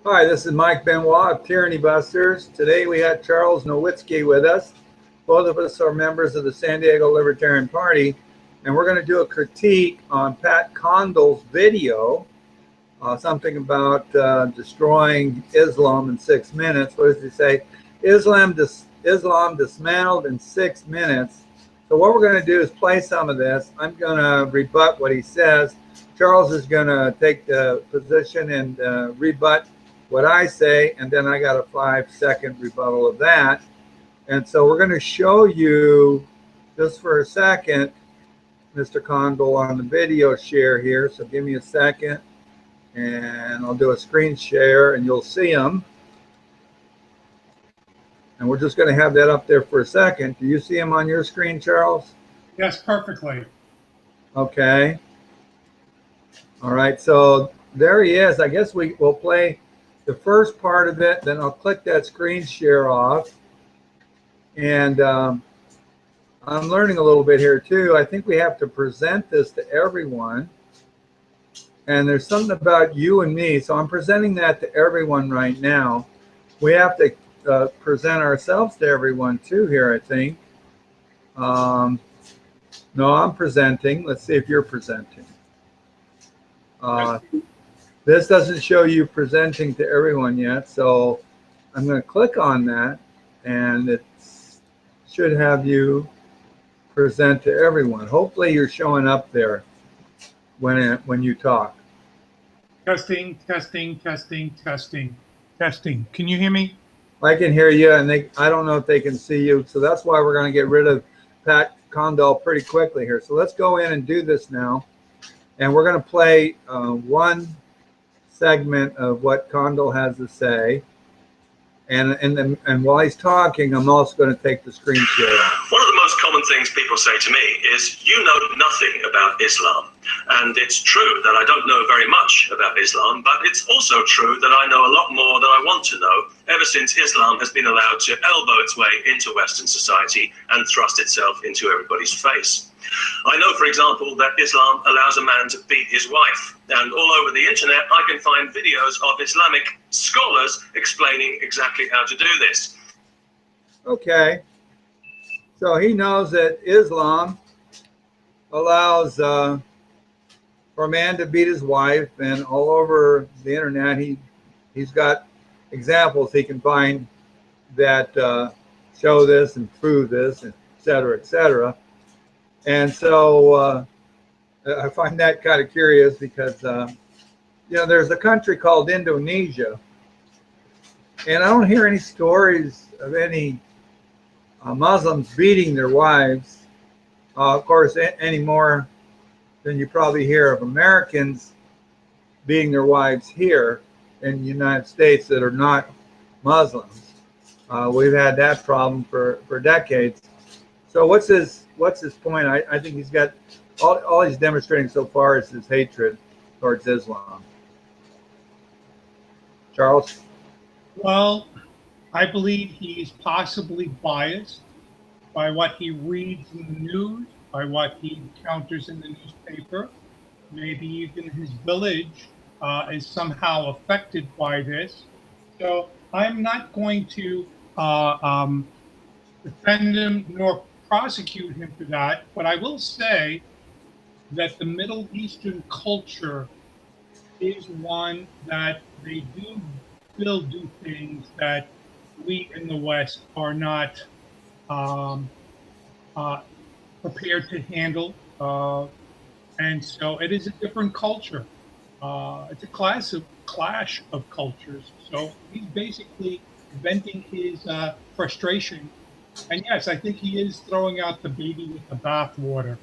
Hi, this is Mike Benoit of Tyranny Busters. Today we had Charles Nowitzki with us. Both of us are members of the San Diego Libertarian Party, and we're going to do a critique on Pat Condell's video, something about destroying Islam in 6 minutes. What does he say? Islam dismantled in 6 minutes. So what we're going to do is play some of this. I'm going to rebut what he says. Charles is going to take the position and rebut what I say, and then I got a 5-second rebuttal of that. And so we're going to show you, just for a second, Mr. Condell on the video share here. So give me a second, and I'll do a screen share, and you'll see him. And we're just going to have that up there for a second. Do you see him on your screen, Charles? Yes, perfectly. Okay. All right, so there he is. I guess we'll play the first part of it, then I'll click that screen share off. And I'm learning a little bit here too. I think we have to present this to everyone. And there's something about you and me, so I'm presenting that to everyone right now. We have to present ourselves to everyone too here, I think. No, I'm presenting. Let's see if you're presenting. This doesn't show you presenting to everyone yet, so I'm going to click on that, and it should have you present to everyone. Hopefully you're showing up there when you talk. Testing, testing, testing, testing, testing. Can you hear me? I can hear you, and I don't know if they can see you, so that's why we're going to get rid of Pat Condell pretty quickly here. So let's go in and do this now, and we're going to play one segment of what Condell has to say, and while he's talking, I'm also going to take the screen share off. One of the most common things people say to me is, you know nothing about Islam. And it's true that I don't know very much about Islam, but it's also true that I know a lot more than I want to know ever since Islam has been allowed to elbow its way into Western society and thrust itself into everybody's face. I know, for example, that Islam allows a man to beat his wife, and all over the internet I can find videos of Islamic scholars explaining exactly how to do this. Okay, so he knows that Islam allows for a man to beat his wife, and all over the internet he's got examples he can find that show this and prove this, et cetera, et cetera. And so I find that kind of curious because, you know, there's a country called Indonesia, and I don't hear any stories of any Muslims beating their wives, of course, any more than you probably hear of Americans beating their wives here in the United States that are not Muslims. We've had that problem for decades. So what's his point? I think he's got all he's demonstrating so far is his hatred towards Islam. Charles? Well, I believe he's possibly biased by what he reads in the news, by what he encounters in the newspaper. Maybe even his village is somehow affected by this. So I'm not going to defend him nor prosecute him for that, but I will say that the Middle Eastern culture is one that they do still do things that we in the West are not prepared to handle, and so it is a different culture. It's a clash of cultures. So he's basically venting his frustration. And yes, I think he is throwing out the baby with the bathwater.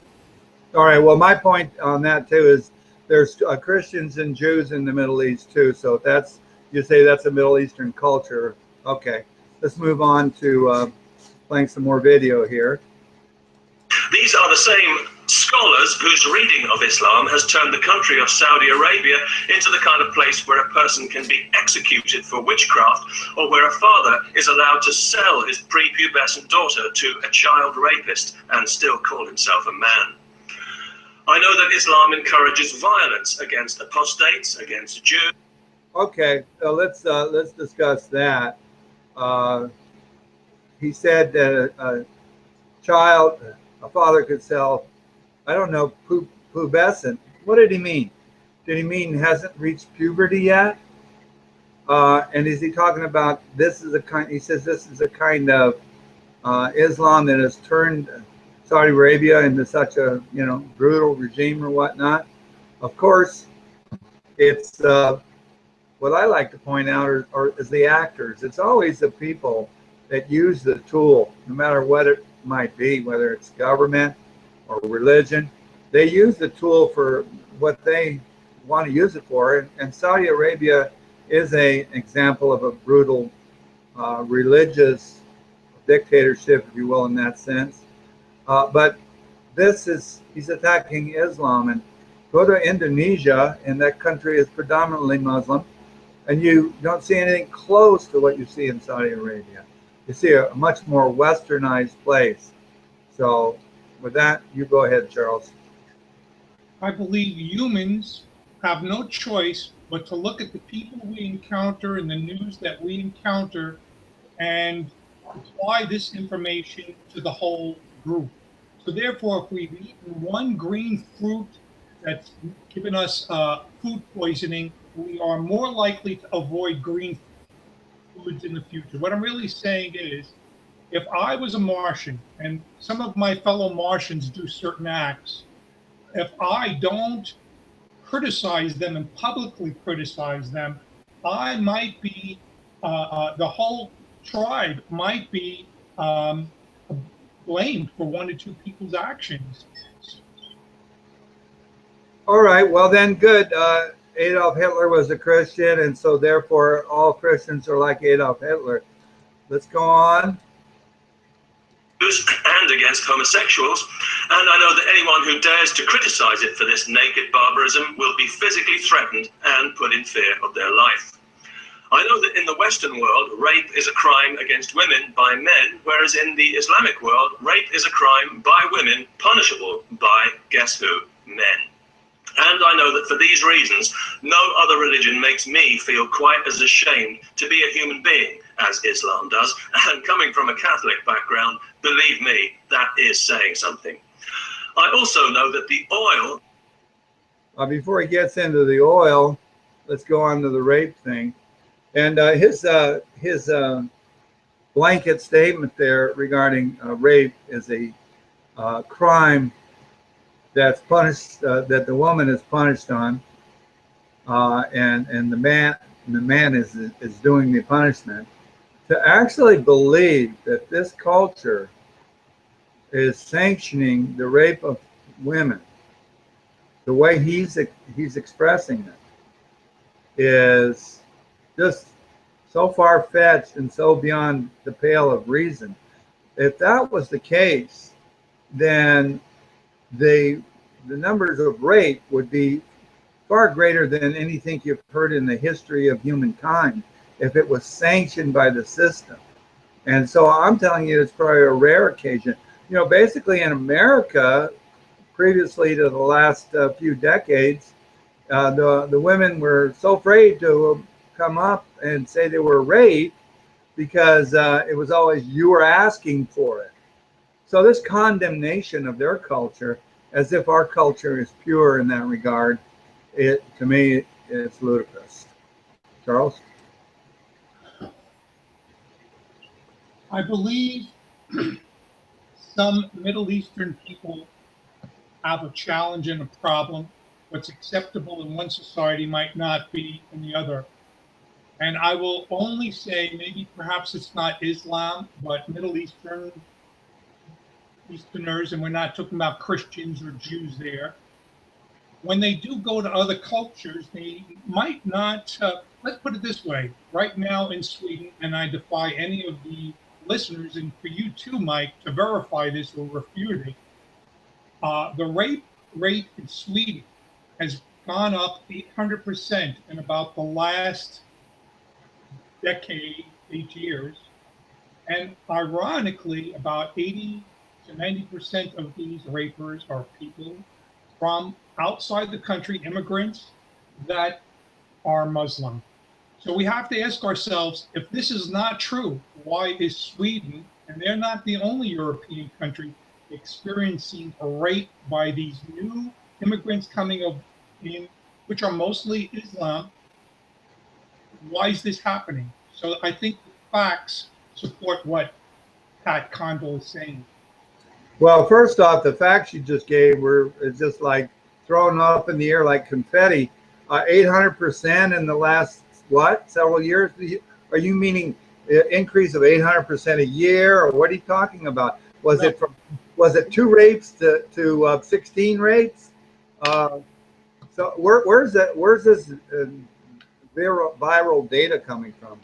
All right. Well, my point on that too is there's Christians and Jews in the Middle East too. So that's, you say that's a Middle Eastern culture. Okay. Let's move on to playing some more video here. These are the same scholars whose reading of Islam has turned the country of Saudi Arabia into the kind of place where a person can be executed for witchcraft, or where a father is allowed to sell his prepubescent daughter to a child rapist and still call himself a man. I know that Islam encourages violence against apostates, against Jews. Okay, let's discuss that. Uh, he said that a father could sell, I don't know, pubescent. What did he mean? Did he mean hasn't reached puberty yet? And is he talking about this is a kind? He says this is a kind of Islam that has turned Saudi Arabia into such a brutal regime or whatnot. Of course, it's what I like to point out is the actors. It's always the people that use the tool, no matter what it might be, whether it's government or religion. They use the tool for what they want to use it for. And Saudi Arabia is an example of a brutal religious dictatorship, if you will, in that sense. But he's attacking Islam. And go to Indonesia, and that country is predominantly Muslim, and you don't see anything close to what you see in Saudi Arabia. You see a much more westernized place. So with that, you go ahead, Charles. I believe humans have no choice but to look at the people we encounter and the news that we encounter and apply this information to the whole group. So therefore, if we've eaten one green fruit that's given us food poisoning, we are more likely to avoid green foods in the future. What I'm really saying is, if I was a Martian and some of my fellow Martians do certain acts, if I don't criticize them and publicly criticize them, I might be, the whole tribe might be blamed for one or two people's actions. All right, well then, good. Adolf Hitler was a Christian, and so therefore all Christians are like Adolf Hitler. Let's go on. And against homosexuals, and I know that anyone who dares to criticize it for this naked barbarism will be physically threatened and put in fear of their life. I know that in the Western world, rape is a crime against women by men, whereas in the Islamic world, rape is a crime by women, punishable by, guess who, men. And I know that for these reasons, no other religion makes me feel quite as ashamed to be a human being as Islam does. And coming from a Catholic background, believe me, that is saying something. I also know that the oil... Before he gets into the oil, let's go on to the rape thing. And his blanket statement there regarding rape is a crime that's punished, that the woman is punished on, and the man is doing the punishment. To actually believe that this culture is sanctioning the rape of women, the way he's expressing it, is just so far-fetched and so beyond the pale of reason. If that was the case, then the numbers of rape would be far greater than anything you've heard in the history of humankind if it was sanctioned by the system. And so I'm telling you, it's probably a rare occasion. Basically in America, previously to the last few decades, the women were so afraid to come up and say they were raped because it was always, you were asking for it. So this condemnation of their culture, as if our culture is pure in that regard, to me, it's ludicrous. Charles? I believe some Middle Eastern people have a challenge and a problem. What's acceptable in one society might not be in the other. And I will only say, maybe perhaps it's not Islam, but Middle Easterners, and we're not talking about Christians or Jews there, when they do go to other cultures, they might not, let's put it this way, right now in Sweden, and I defy any of the listeners, and for you too, Mike, to verify this or refute it, the rape rate in Sweden has gone up 800% in about the last decade, 8 years. And ironically, about 80 to 90% of these rapers are people from outside the country, immigrants that are Muslim. So we have to ask ourselves, if this is not true, why is Sweden, and they're not the only European country, experiencing a rape by these new immigrants coming in, which are mostly Islam? Why is this happening? So I think the facts support what Pat Condell is saying. Well, first off, the facts you just gave were just like thrown up in the air like confetti. 800% in the last, what, several years? Are you meaning increase of 800% a year, or what are you talking about? Was No. it from, was it 2 rapes to 16 rapes? So where's this viral data coming from?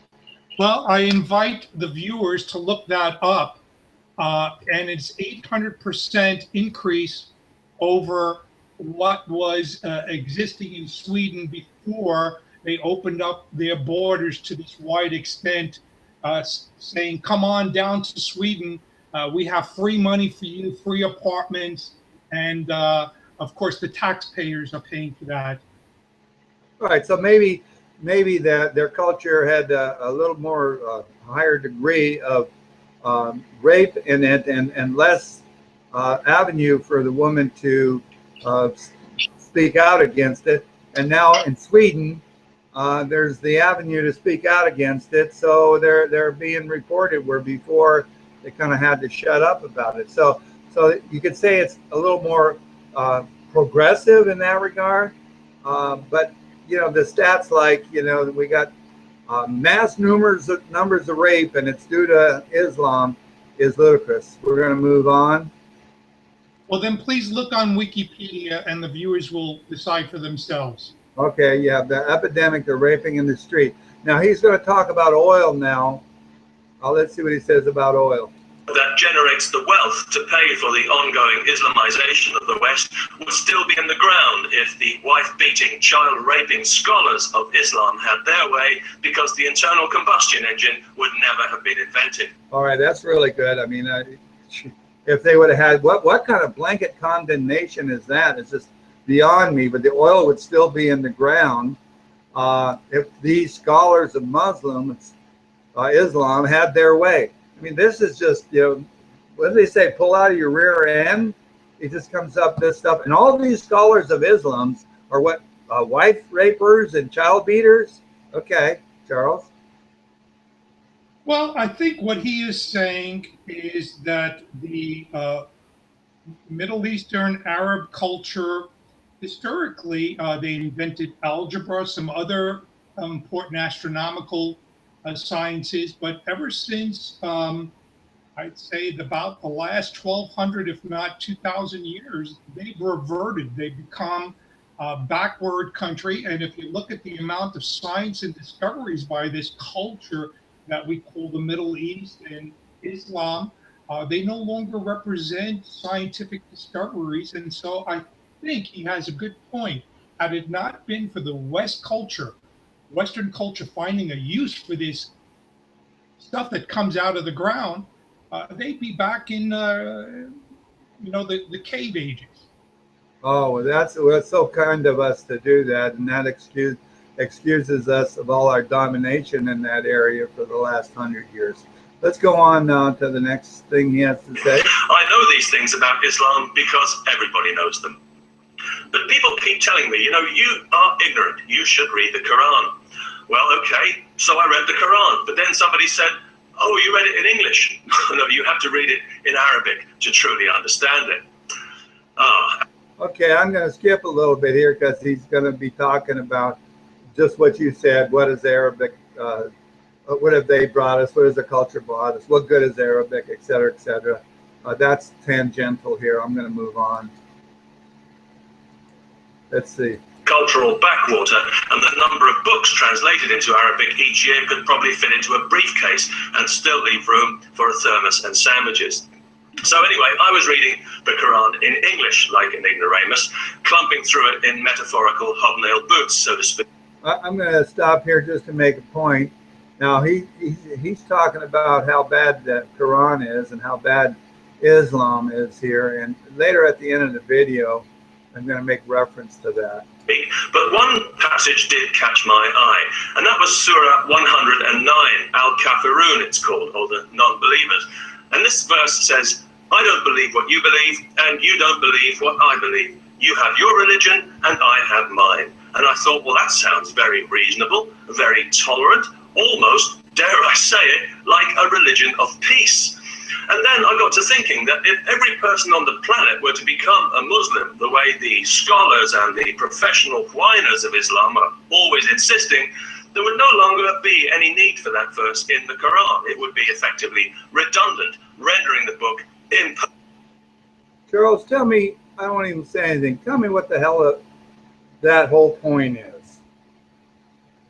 Well, I invite the viewers to look that up, and it's 800% increase over what was existing in Sweden before they opened up their borders to this wide extent, saying, come on down to Sweden. We have free money for you, free apartments. And of course, the taxpayers are paying for that. All right, so maybe that their culture had a little more higher degree of rape in it, and less avenue for the woman to speak out against it. And now in Sweden, there's the avenue to speak out against it, so they're being reported, where before they kind of had to shut up about it. So you could say it's a little more progressive in that regard. But you know, the stats, like, you know, we got mass numbers of rape, and it's due to Islam, is ludicrous. We're going to move on. Well, then please look on Wikipedia, and the viewers will decide for themselves. Okay, yeah, the epidemic, the raping in the street. Now he's going to talk about oil now. Let's see what he says about oil. That generates the wealth to pay for the ongoing Islamization of the West would still be in the ground if the wife-beating, child-raping scholars of Islam had their way, because the internal combustion engine would never have been invented. All right, that's really good. I mean, if they would have had, what kind of blanket condemnation is that? It's just beyond me. But the oil would still be in the ground if these scholars of Islam had their way. I mean, this is just, you know, what do they say? Pull out of your rear end. It just comes up, this stuff. And all of these scholars of Islam are what? Wife rapers and child beaters? Okay, Charles. Well, I think what he is saying is that the Middle Eastern Arab culture, historically, they invented algebra, some other important astronomical sciences, but ever since, I'd say about the last 1,200, if not 2,000 years, they've reverted. They've become a backward country. And if you look at the amount of science and discoveries by this culture that we call the Middle East and Islam, they no longer represent scientific discoveries. And so I think he has a good point. Had it not been for the Western culture finding a use for this stuff that comes out of the ground, they'd be back in, you know, the cave ages. Oh, well, that's so kind of us to do that, and that excuses us of all our domination in that area for the last 100 years. Let's go on to the next thing he has to say. I know these things about Islam because everybody knows them. But people keep telling me, you know, you are ignorant. You should read the Quran. Well, okay, so I read the Quran, but then somebody said, oh, you read it in English. No, you have to read it in Arabic to truly understand it. Okay, I'm going to skip a little bit here because he's going to be talking about just what you said. What is Arabic? What have they brought us? What has the culture brought us? What good is Arabic, et cetera, et cetera. That's tangential here. I'm going to move on. Let's see. Cultural backwater, and the number of books translated into Arabic each year could probably fit into a briefcase and still leave room for a thermos and sandwiches. So anyway, I was reading the Quran in English, like an ignoramus, clumping through it in metaphorical hobnail boots, so to speak. I'm going to stop here just to make a point. Now, he's talking about how bad the Quran is and how bad Islam is here. And later at the end of the video, I'm going to make reference to that. But one passage did catch my eye, and that was Surah 109, Al-Kafirun it's called, or the non-believers. And this verse says, I don't believe what you believe, and you don't believe what I believe. You have your religion, and I have mine. And I thought, well, that sounds very reasonable, very tolerant, almost, dare I say it, like a religion of peace. And then I got to thinking that if every person on the planet were to become a Muslim, the way the scholars and the professional whiners of Islam are always insisting, there would no longer be any need for that verse in the Quran. It would be effectively redundant, rendering the book impossible. Charles, tell me, I don't even say anything. Tell me what the hell that whole point is.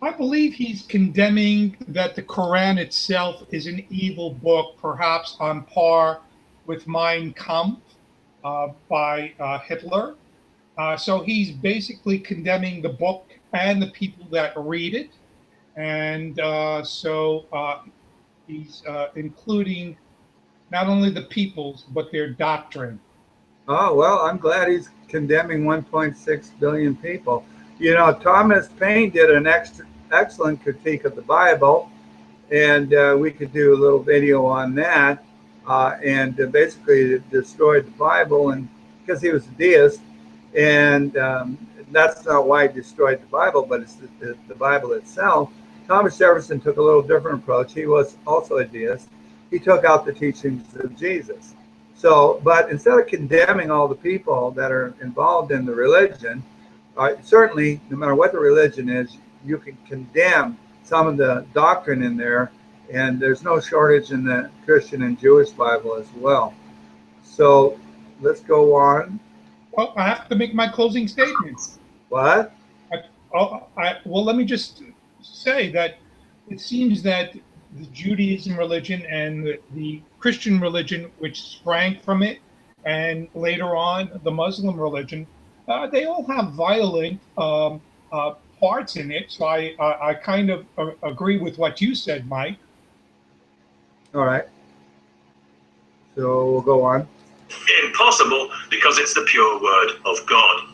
I believe he's condemning that the Quran itself is an evil book, perhaps on par with Mein Kampf by Hitler. So he's basically condemning the book and the people that read it. And he's including not only the peoples, but their doctrine. Oh, well, I'm glad he's condemning 1.6 billion people. You know, Thomas Paine did an excellent critique of the Bible, and we could do a little video on that. And basically it destroyed the Bible, and because he was a deist, and that's not why he destroyed the Bible, but it's the Bible itself. Thomas Jefferson took a little different approach. He was also a deist. He took out the teachings of Jesus. So, but instead of condemning all the people that are involved in the religion, certainly, no matter what the religion is, you can condemn some of the doctrine in there, and there's no shortage in the Christian and Jewish Bible as well. So, let's go on. Well, I have to make my closing statements. What? Well, let me just say that it seems that the Judaism religion and the Christian religion, which sprang from it, and later on the Muslim religion, they all have violent parts in it. So I kind of agree with what you said, Mike. All right. So we'll go on. Impossible because it's the pure word of God.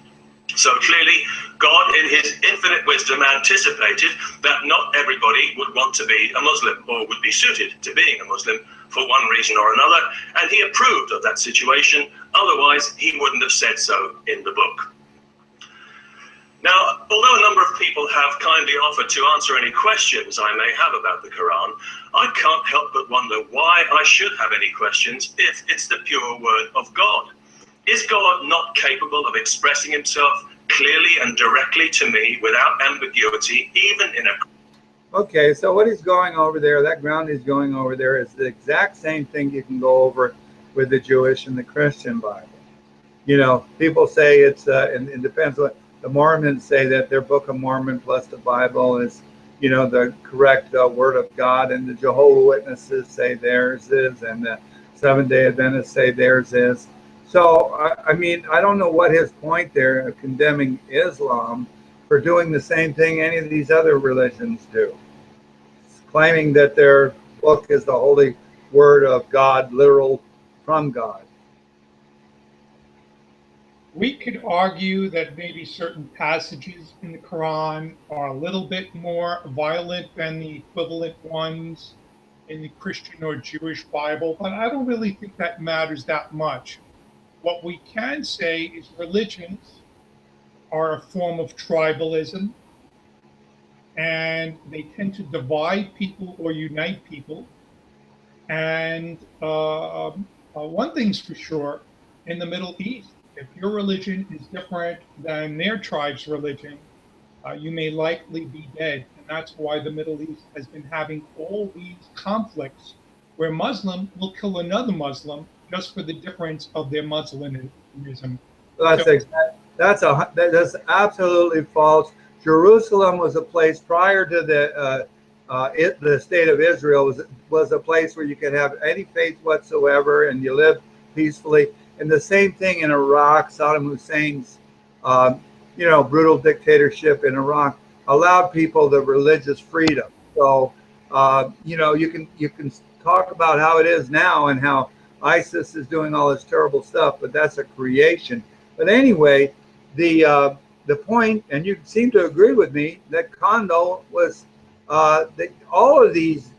So clearly, God, in his infinite wisdom, anticipated that not everybody would want to be a Muslim or would be suited to being a Muslim for one reason or another, and he approved of that situation. Otherwise, he wouldn't have said so in the book. Now, although a number of people have kindly offered to answer any questions I may have about the Quran, I can't help but wonder why I should have any questions if it's the pure word of God. Is God not capable of expressing himself clearly and directly to me without ambiguity, even in a... Okay, so what he's going over there, that ground he's going over there, is the exact same thing you can go over with the Jewish and the Christian Bible. You know, people say it's, and it depends what, the Mormons say that their Book of Mormon plus the Bible is, you know, the correct word of God, and the Jehovah's Witnesses say theirs is, and the Seventh-day Adventists say theirs is. So, I mean, I don't know what his point there of condemning Islam for doing the same thing any of these other religions do. It's claiming that their book is the holy word of God, literal from God. We could argue that maybe certain passages in the Quran are a little bit more violent than the equivalent ones in the Christian or Jewish Bible, but I don't really think that matters that much. What we can say is religions are a form of tribalism, and they tend to divide people or unite people. And one thing's for sure, in the Middle East, if your religion is different than their tribe's religion, you may likely be dead. And that's why the Middle East has been having all these conflicts where Muslim will kill another Muslim just for the difference of their Muslimism. That's absolutely false. Jerusalem was a place prior to the state of Israel was a place where you could have any faith whatsoever and you lived peacefully. And the same thing in Iraq. Saddam Hussein's brutal dictatorship in Iraq allowed people the religious freedom. So you can talk about how it is now and how ISIS is doing all this terrible stuff, but that's a creation. But anyway, the point, and you seem to agree with me, that Condell was all of these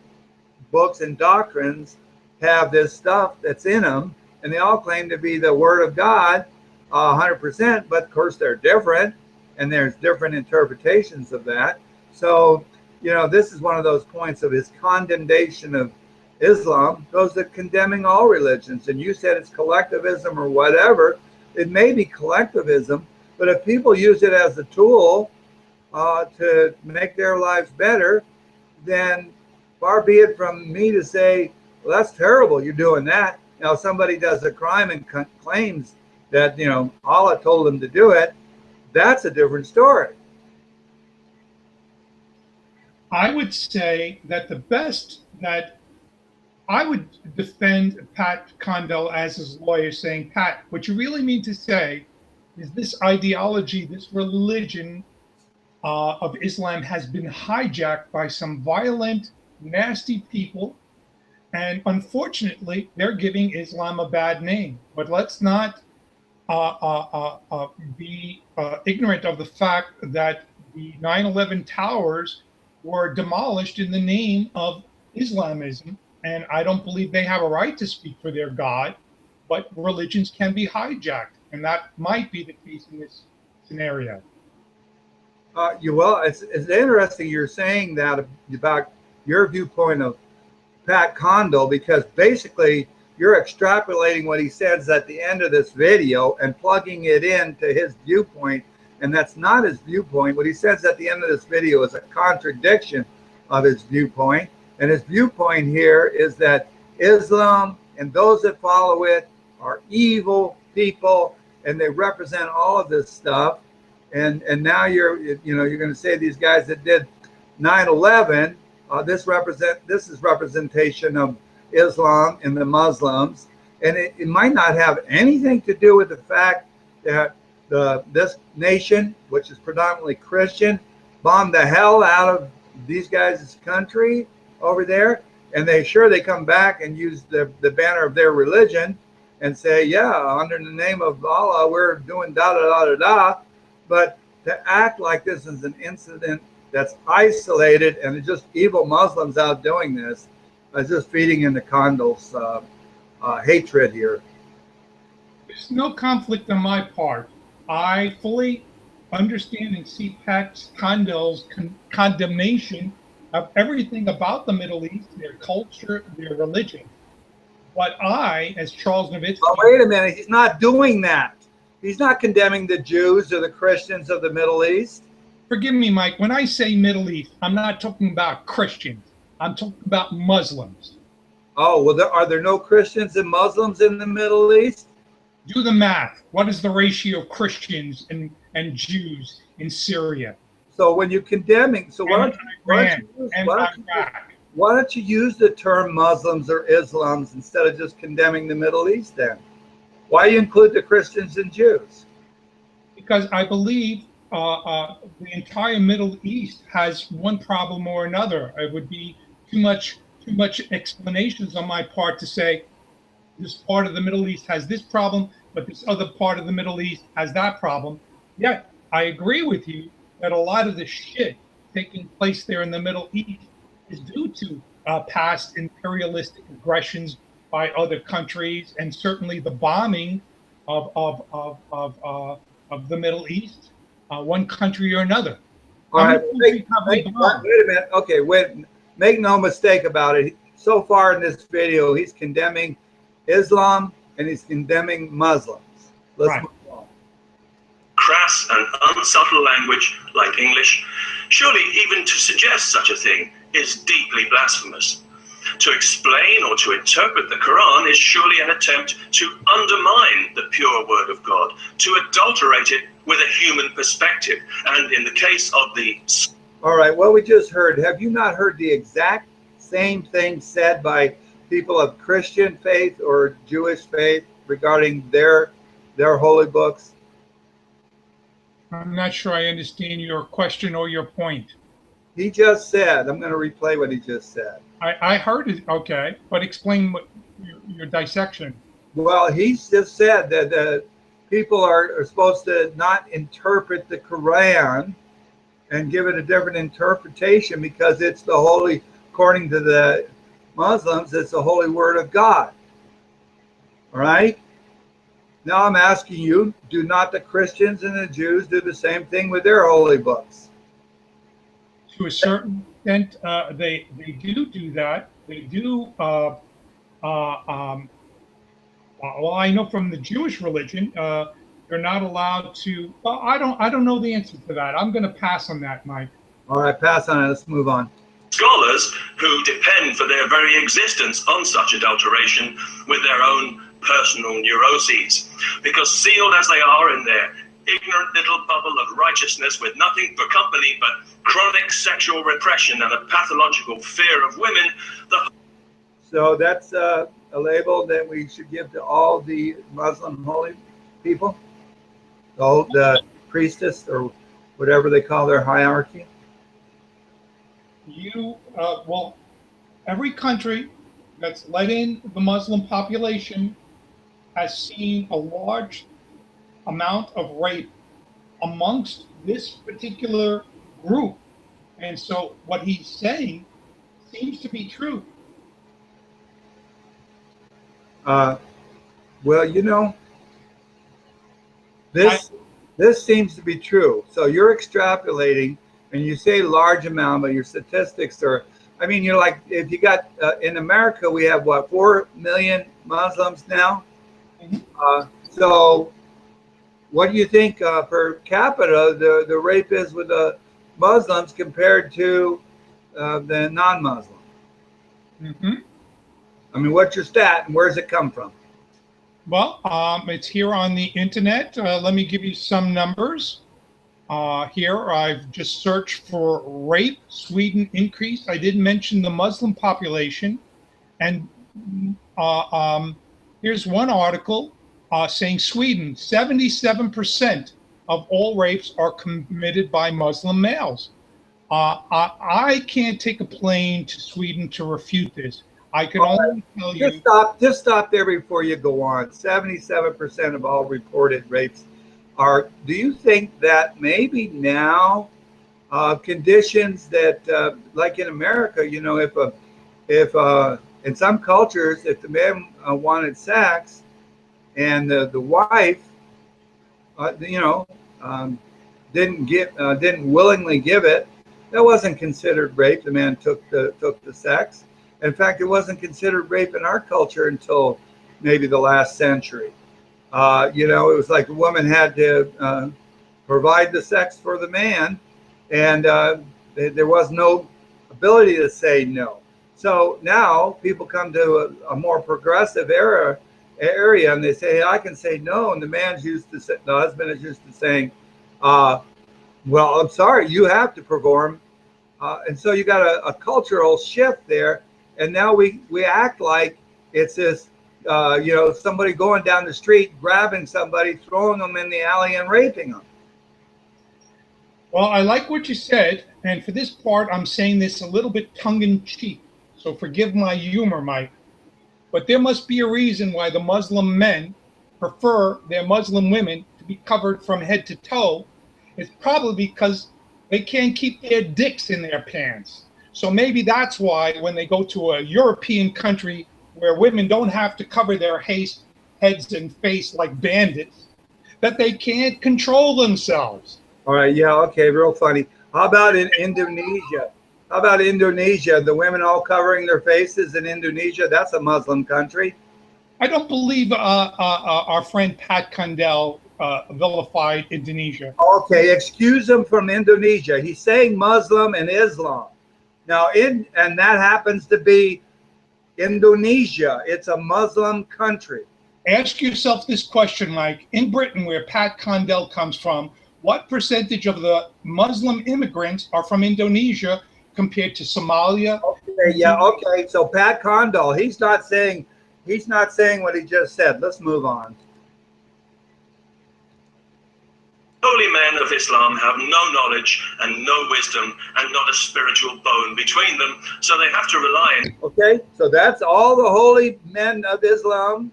books and doctrines have this stuff that's in them, and they all claim to be the Word of God, 100%. But of course, they're different, and there's different interpretations of that. So, this is one of those points of his condemnation of Islam goes to condemning all religions. And you said it's collectivism or whatever. It may be collectivism, but if people use it as a tool to make their lives better, then far be it from me to say, well, that's terrible, you're doing that. Now, somebody does a crime and claims that, Allah told them to do it, that's a different story. I would say that the best that I would defend Pat Condell as his lawyer, saying, Pat, what you really mean to say is this ideology, this religion of Islam has been hijacked by some violent, nasty people. And unfortunately, they're giving Islam a bad name. But let's not be ignorant of the fact that the 9/11 towers were demolished in the name of Islamism. And I don't believe they have a right to speak for their God, but religions can be hijacked. And that might be the case in this scenario. It's interesting you're saying that about your viewpoint of Pat Condell, because basically you're extrapolating what he says at the end of this video and plugging it into his viewpoint, and that's not his viewpoint. What he says at the end of this video is a contradiction of his viewpoint, and his viewpoint here is that Islam and those that follow it are evil people, and they represent all of this stuff. And now you're going to say these guys that did 9/11, this is representation of Islam and the Muslims, and it might not have anything to do with the fact that this nation, which is predominantly Christian, bombed the hell out of these guys' country over there, and they come back and use the banner of their religion and say, yeah, under the name of Allah, we're doing da da da da da. But to act like this is an incident that's isolated and it's just evil Muslims out doing this is just feeding into Condell's hatred here. There's no conflict on my part. I fully understand and see Pat Condell's condemnation of everything about the Middle East, their culture, their religion. But I, as Charles Nowitzki... Oh, wait a minute. He's not doing that. He's not condemning the Jews or the Christians of the Middle East. Forgive me, Mike. When I say Middle East, I'm not talking about Christians. I'm talking about Muslims. Oh, well, are there no Christians and Muslims in the Middle East? Do the math. What is the ratio of Christians and Jews in Syria? So when you're condemning, so why don't you use the term Muslims or Islams instead of just condemning the Middle East then? Why you include the Christians and Jews? Because I believe the entire Middle East has one problem or another. It would be too much explanations on my part to say this part of the Middle East has this problem, but this other part of the Middle East has that problem. Yet I agree with you that a lot of the shit taking place there in the Middle East is due to past imperialistic aggressions by other countries, and certainly the bombing of the Middle East, one country or another. All right, wait a minute. Okay, make no mistake about it. So far in this video, he's condemning Islam and he's condemning Muslims. Let's move on. Crass and unsubtle language like English, surely even to suggest such a thing is deeply blasphemous. To explain or to interpret the Quran is surely an attempt to undermine the pure word of God, to adulterate it with a human perspective. And in the case of the... All right, what we just heard, have you not heard the exact same thing said by people of Christian faith or Jewish faith regarding their holy books? I'm not sure I understand your question or your point. He just said, I'm going to replay what he just said. I heard it, okay, but explain what your dissection. Well, he's just said that people are supposed to not interpret the Quran and give it a different interpretation because it's the holy, according to the Muslims, it's the holy word of God. All right? Now I'm asking you, do not the Christians and the Jews do the same thing with their holy books? To a certain extent, they do that. They do. Well, I know from the Jewish religion, they're not allowed to. Well, I don't know the answer to that. I'm going to pass on that, Mike. All right, pass on it. Let's move on. Scholars who depend for their very existence on such adulteration with their own personal neuroses, because sealed as they are in their ignorant little bubble of righteousness with nothing for company but chronic sexual repression and a pathological fear of women. So that's a label that we should give to all the Muslim holy people, the priestess or whatever they call their hierarchy. Well, every country that's let in the Muslim population has seen a large amount of rape amongst this particular group. And so what he's saying seems to be true. Well, you know, this seems to be true. So you're extrapolating, and you say large amount, but your statistics are, I mean, you're like, if you got, in America, we have, what, 4 million Muslims now? Mm-hmm. So what do you think per capita the rape is with the Muslims compared to the non-Muslim? Mm-hmm. I mean, what's your stat, and where does it come from? Well, it's here on the internet. Let me give you some numbers. Here, I've just searched for rape, Sweden increase. I didn't mention the Muslim population. And here's one article saying Sweden, 77% of all rapes are committed by Muslim males. I can't take a plane to Sweden to refute this. I can only tell you. Just stop there before you go on. 77% of all reported rapes are. Do you think that maybe now conditions that, like in America, you know, if in some cultures, if the man wanted sex and the wife, didn't willingly give it, that wasn't considered rape. The man took the sex. In fact, it wasn't considered rape in our culture until maybe the last century. It was like the woman had to provide the sex for the man, and there was no ability to say no. So now people come to a more progressive area, and they say, hey, I can say no, and the husband is used to saying, well, I'm sorry, you have to perform. And so you got a cultural shift there. And now we act like it's this, somebody going down the street, grabbing somebody, throwing them in the alley and raping them. Well, I like what you said. And for this part, I'm saying this a little bit tongue-in-cheek. So forgive my humor, Mike. But there must be a reason why the Muslim men prefer their Muslim women to be covered from head to toe. It's probably because they can't keep their dicks in their pants. So maybe that's why when they go to a European country where women don't have to cover their heads and face like bandits, that they can't control themselves. All right, yeah, okay, real funny. How about in Indonesia? The women all covering their faces in Indonesia? That's a Muslim country. I don't believe our friend Pat Condell vilified Indonesia. Okay, excuse him from Indonesia. He's saying Muslim and Islam. Now, and that happens to be Indonesia. It's a Muslim country. Ask yourself this question, Mike. In Britain, where Pat Condell comes from, what percentage of the Muslim immigrants are from Indonesia compared to Somalia? Okay, yeah, okay. So Pat Condell, he's not saying what he just said. Let's move on. Holy men of Islam have no knowledge and no wisdom and not a spiritual bone between them, so they have to rely on. Okay, so that's all the holy men of Islam,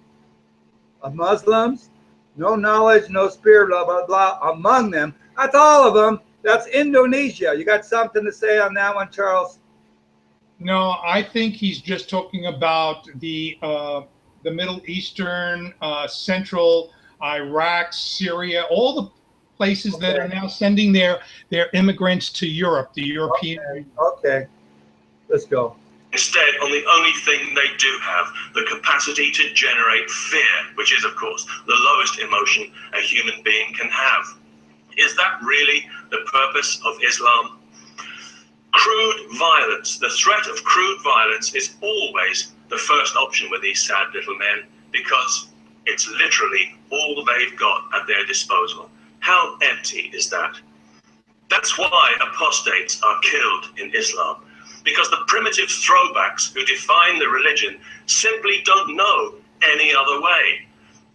of Muslims, no knowledge, no spirit, blah, blah, blah, among them. That's all of them. That's Indonesia. You got something to say on that one, Charles? No, I think he's just talking about the Middle Eastern, Central, Iraq, Syria, all the places that are now sending their immigrants to Europe, the European Union. Okay. Let's go. Instead, on the only thing they do have, the capacity to generate fear, which is, of course, the lowest emotion a human being can have. Is that really the purpose of Islam? Crude violence, the threat of crude violence is always the first option with these sad little men, because it's literally all they've got at their disposal. How empty is that? That's why apostates are killed in Islam, because the primitive throwbacks who define the religion simply don't know any other way.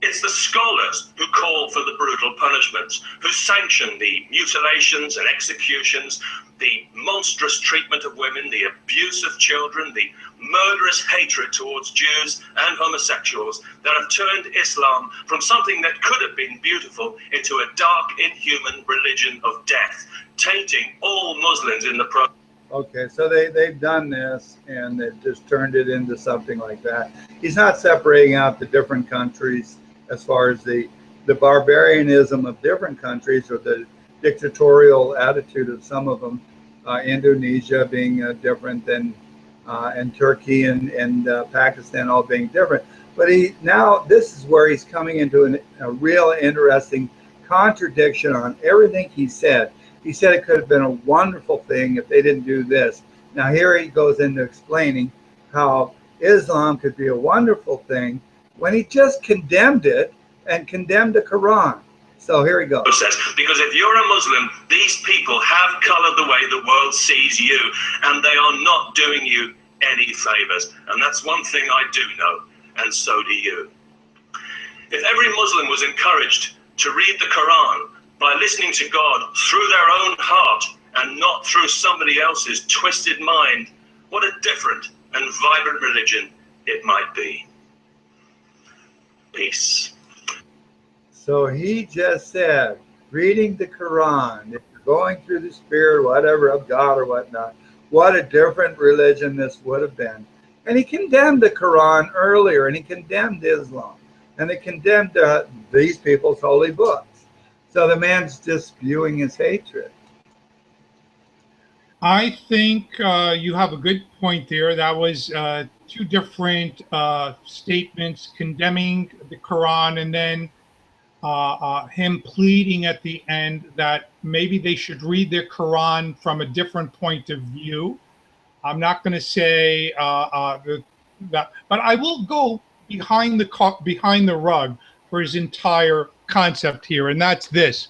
It's the scholars who call for the brutal punishments, who sanction the mutilations and executions, the monstrous treatment of women, the abuse of children, the murderous hatred towards Jews and homosexuals that have turned Islam from something that could have been beautiful into a dark, inhuman religion of death, tainting all Muslims in the process. Okay, so they've done this, and they've just turned it into something like that. He's not separating out the different countries as far as the barbarianism of different countries or the dictatorial attitude of some of them, Indonesia being different than, and Turkey and Pakistan all being different. But this is where he's coming into a real interesting contradiction on everything he said. He said it could have been a wonderful thing if they didn't do this. Now here he goes into explaining how Islam could be a wonderful thing when he just condemned it and condemned the Quran. So here he goes. Because if you're a Muslim, these people have colored the way the world sees you, and they are not doing you any favors. And that's one thing I do know, and so do you. If every Muslim was encouraged to read the Quran by listening to God through their own heart and not through somebody else's twisted mind, what a different and vibrant religion it might be. Peace. So he just said, reading the Quran, if you're going through the spirit, whatever, of God or whatnot, what a different religion this would have been. And he condemned the Quran earlier, and he condemned Islam, and he condemned these people's holy books. So the man's just spewing his hatred. I think you have a good point there. That was two different statements condemning the Quran, and then him pleading at the end that maybe they should read their Quran from a different point of view. I'm not going to say that, but I will go behind the rug for his entire concept here, and that's this.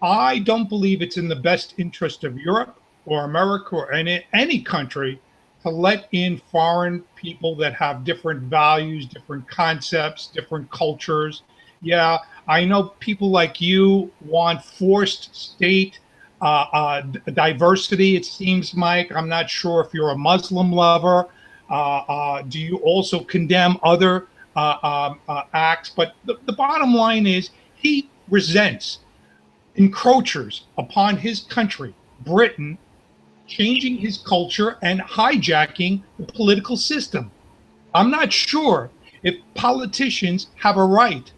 I don't believe it's in the best interest of Europe or America or any country to let in foreign people that have different values, different concepts, different cultures. Yeah, I know people like you want forced state diversity, it seems, Mike. I'm not sure if you're a Muslim lover. Do you also condemn other acts? But the bottom line is he resents encroachers upon his country, Britain, changing his culture and hijacking the political system. I'm not sure if politicians have a right.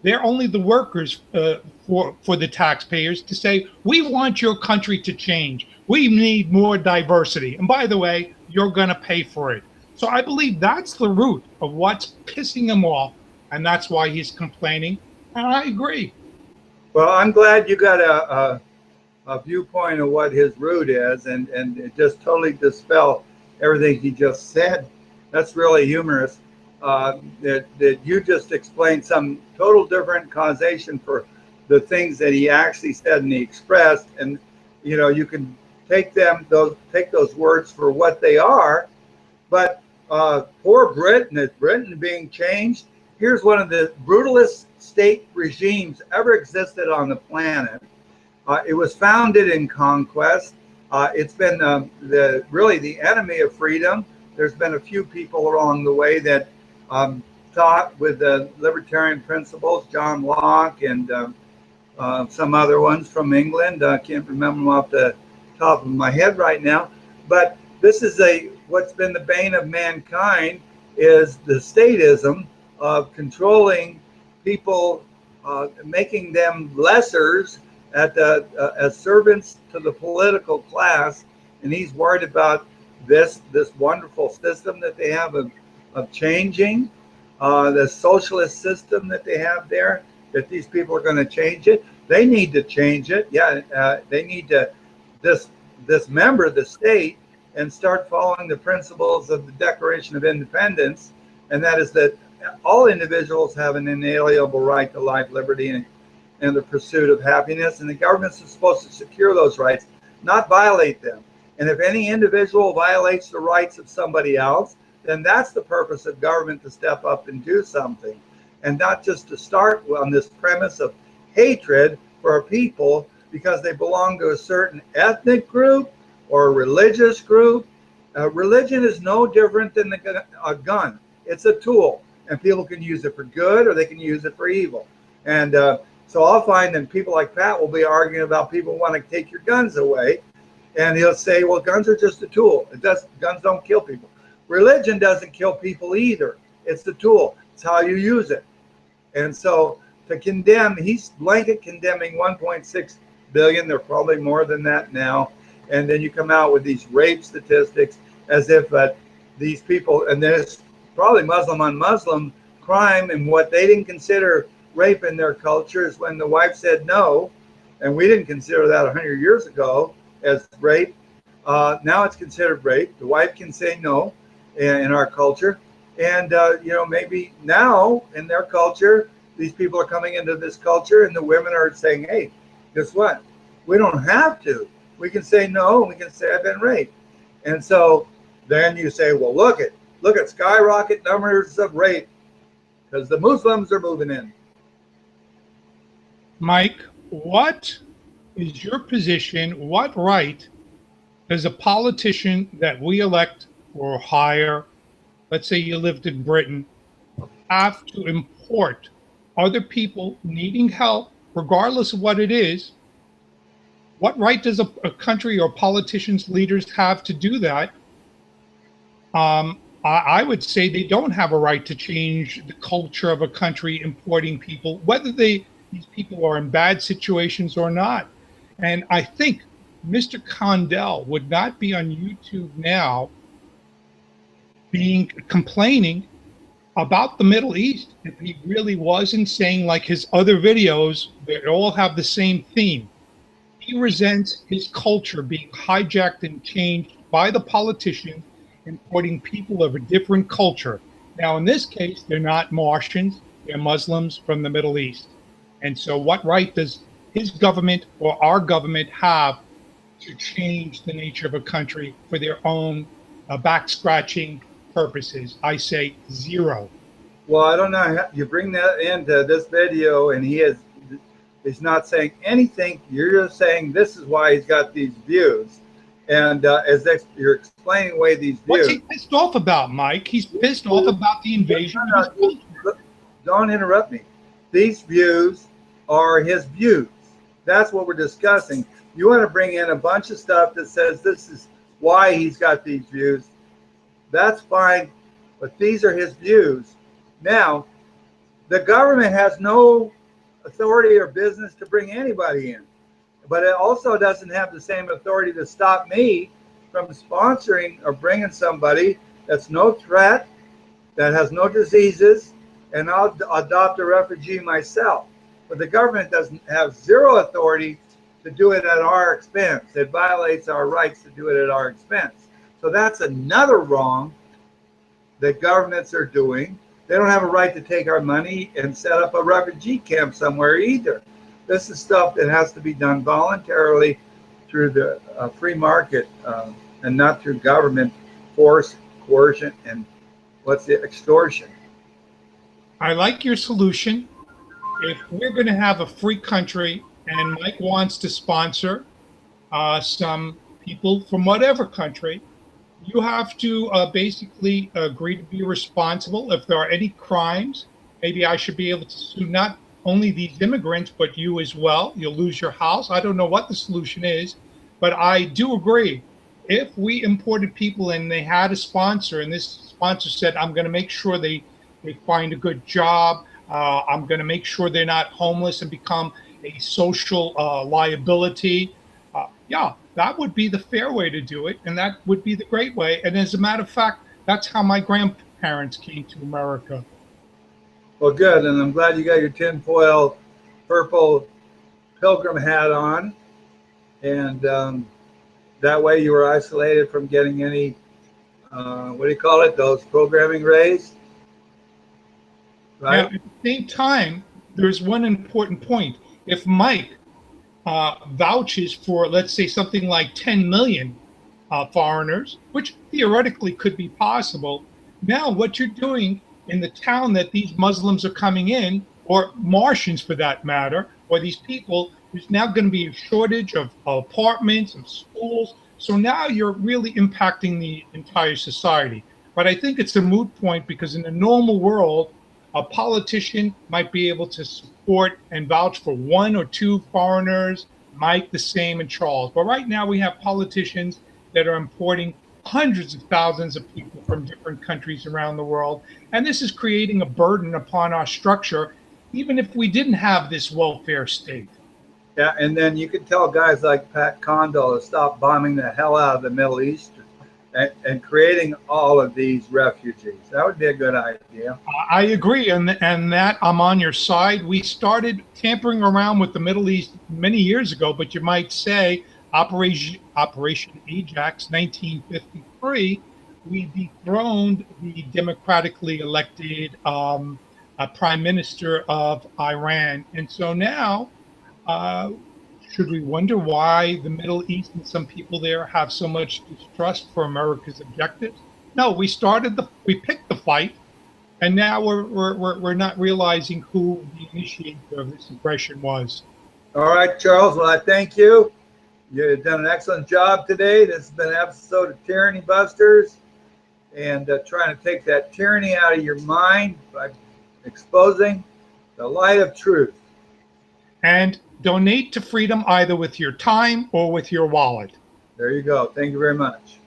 They're only the workers for the taxpayers to say, we want your country to change. We need more diversity. And by the way, you're going to pay for it. So I believe that's the root of what's pissing him off. And that's why he's complaining. And I agree. Well, I'm glad you got a viewpoint of what his root is, and it just totally dispel everything he just said. That's really humorous. That you just explained some total different causation for the things that he actually said and he expressed, and you can take those words for what they are. But poor Britain, is Britain being changed? Here's one of the brutalest state regimes ever existed on the planet. It was founded in conquest. It's been really the enemy of freedom. There's been a few people along the way that taught with the libertarian principles, John Locke and some other ones from England. I can't remember them off the top of my head right now. But this is what's been the bane of mankind is the statism of controlling people, making them lessers as servants to the political class. And he's worried about this wonderful system that they have of changing the socialist system that they have there, that these people are going to change it. They need to change it. Yeah, they need to dismember the state and start following the principles of the Declaration of Independence, and that is that all individuals have an inalienable right to life, liberty, and the pursuit of happiness, and the governments are supposed to secure those rights, not violate them. And if any individual violates the rights of somebody else, then that's the purpose of government, to step up and do something, and not just to start on this premise of hatred for a people because they belong to a certain ethnic group or a religious group. Religion is no different than a gun. It's a tool, and people can use it for good or they can use it for evil. And so I'll find that people like Pat will be arguing about people want to take your guns away, and he'll say, well, guns are just a tool. Guns don't kill people. Religion doesn't kill people either. It's the tool. It's how you use it. And so to condemn, he's blanket condemning 1.6 billion. They're probably more than that now. And then you come out with these rape statistics as if these people, and there's probably Muslim on Muslim crime, and what they didn't consider rape in their culture is when the wife said no, and we didn't consider that 100 years ago as rape. Now it's considered rape. The wife can say no in our culture. And, maybe now in their culture, these people are coming into this culture and the women are saying, hey, guess what? We don't have to. We can say no, and we can say I've been raped. And so then you say, well, look at skyrocket numbers of rape because the Muslims are moving in. Mike, what is your position? What right does a politician that we elect or hire, let's say you lived in Britain, have to import other people needing help, regardless of what it is? What right does a country or politicians' leaders have to do that? I would say they don't have a right to change the culture of a country importing people, whether these people are in bad situations or not. And I think Mr. Condell would not be on YouTube now complaining about the Middle East if he really wasn't saying, like his other videos, they all have the same theme. He resents his culture being hijacked and changed by the politicians importing people of a different culture. Now, in this case, they're not Martians, they're Muslims from the Middle East. And so what right does his government or our government have to change the nature of a country for their own back-scratching purposes? I say zero. Well, I don't know. You bring that into this video, and he's not saying anything. You're just saying this is why he's got these views. And you're explaining away these views. What's he pissed off about, Mike? He's pissed off about the invasion of his culture. Don't interrupt me. These views are his views. That's what we're discussing. You want to bring in a bunch of stuff that says this is why he's got these views. That's fine, but these are his views. Now, the government has no authority or business to bring anybody in, but it also doesn't have the same authority to stop me from sponsoring or bringing somebody that's no threat, that has no diseases, and I'll adopt a refugee myself. But the government doesn't have zero authority to do it at our expense. It violates our rights to do it at our expense. So that's another wrong that governments are doing. They don't have a right to take our money and set up a refugee camp somewhere either. This is stuff that has to be done voluntarily through the free market and not through government force, coercion, and extortion. I like your solution. If we're going to have a free country and Mike wants to sponsor some people from whatever country, you have to basically agree to be responsible. If there are any crimes, maybe I should be able to sue not only these immigrants, but you as well. You'll lose your house. I don't know what the solution is, but I do agree. If we imported people and they had a sponsor, and this sponsor said, I'm going to make sure they find a good job, I'm going to make sure they're not homeless and become a social liability. Yeah, that would be the fair way to do it, and that would be the great way. And as a matter of fact, that's how my grandparents came to America. Well, good, and I'm glad you got your tinfoil purple pilgrim hat on, and that way you were isolated from getting any, what do you call it, those programming rays, right? Now, at the same time, there's one important point. If Mike vouches for, let's say, something like 10 million foreigners, which theoretically could be possible, now what you're doing in the town that these Muslims are coming in, or Martians for that matter, or these people, there's now going to be a shortage of apartments and schools. So now you're really impacting the entire society. But I think it's a moot point, because in a normal world, a politician might be able to support and vouch for one or two foreigners, Mike the same, and Charles. But right now we have politicians that are importing hundreds of thousands of people from different countries around the world. And this is creating a burden upon our structure, even if we didn't have this welfare state. Yeah, and then you could tell guys like Pat Condell to stop bombing the hell out of the Middle East and creating all of these refugees. That would be a good idea. I agree, and that I'm on your side. We started tampering around with the Middle East many years ago, but you might say Operation Ajax 1953, we dethroned the democratically elected prime minister of Iran. And so now, should we wonder why the Middle East and some people there have so much distrust for America's objectives? No, we picked the fight, and now we're not realizing who the initiator of this aggression was. All right, Charles, well, I thank you. You've done an excellent job today. This has been an episode of Tyranny Busters, and trying to take that tyranny out of your mind by exposing the light of truth. And donate to freedom either with your time or with your wallet. There you go. Thank you very much.